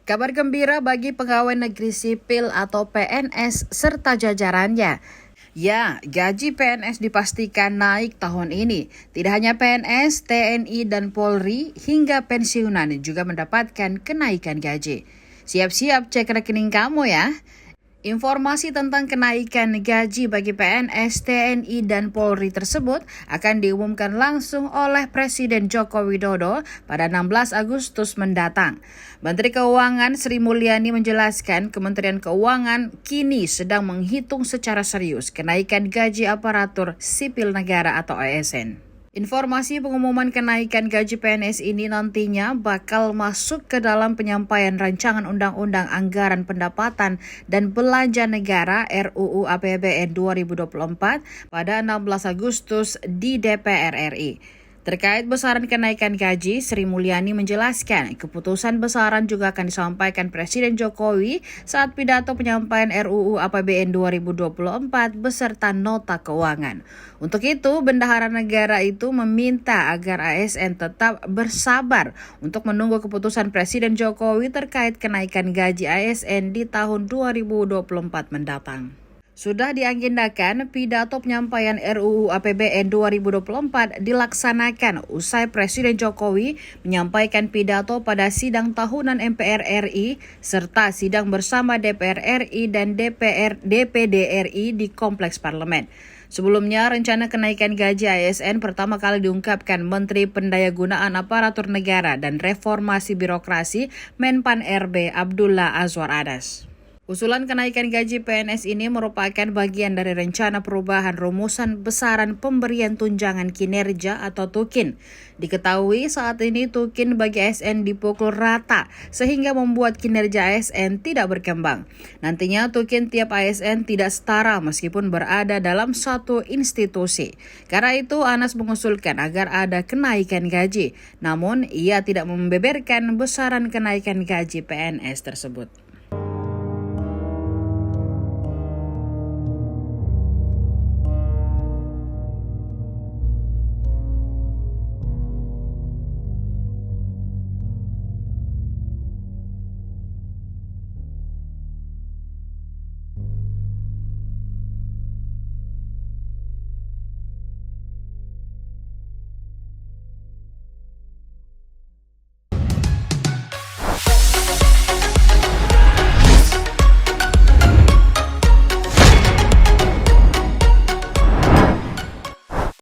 Kabar gembira bagi pegawai negeri sipil atau PNS serta jajarannya. Ya, gaji PNS dipastikan naik tahun ini. Tidak hanya PNS, TNI, dan Polri hingga pensiunan juga mendapatkan kenaikan gaji. Siap-siap cek rekening kamu ya. Informasi tentang kenaikan gaji bagi PNS, TNI, dan Polri tersebut akan diumumkan langsung oleh Presiden Joko Widodo pada 16 Agustus mendatang. Menteri Keuangan Sri Mulyani menjelaskan Kementerian Keuangan kini sedang menghitung secara serius kenaikan gaji aparatur sipil negara atau ASN. Informasi pengumuman kenaikan gaji PNS ini nantinya bakal masuk ke dalam penyampaian rancangan Undang-Undang Anggaran Pendapatan dan Belanja Negara RUU APBN 2024 pada 16 Agustus di DPR RI. Terkait besaran kenaikan gaji, Sri Mulyani menjelaskan keputusan besaran juga akan disampaikan Presiden Jokowi saat pidato penyampaian RUU APBN 2024 beserta nota keuangan. Untuk itu, Bendahara Negara itu meminta agar ASN tetap bersabar untuk menunggu keputusan Presiden Jokowi terkait kenaikan gaji ASN di tahun 2024 mendatang. Sudah diagendakan pidato penyampaian RUU APBN 2024 dilaksanakan usai Presiden Jokowi menyampaikan pidato pada sidang tahunan MPR RI serta sidang bersama DPR RI dan DPD RI di Kompleks Parlemen. Sebelumnya, rencana kenaikan gaji ASN pertama kali diungkapkan Menteri Pendayagunaan Aparatur Negara dan Reformasi Birokrasi Menpan RB Abdullah Azwar Anas. Usulan kenaikan gaji PNS ini merupakan bagian dari rencana perubahan rumusan besaran pemberian tunjangan kinerja atau TUKIN. Diketahui saat ini TUKIN bagi ASN dipukul rata sehingga membuat kinerja ASN tidak berkembang. Nantinya TUKIN tiap ASN tidak setara meskipun berada dalam satu institusi. Karena itu Anas mengusulkan agar ada kenaikan gaji. Namun ia tidak membeberkan besaran kenaikan gaji PNS tersebut.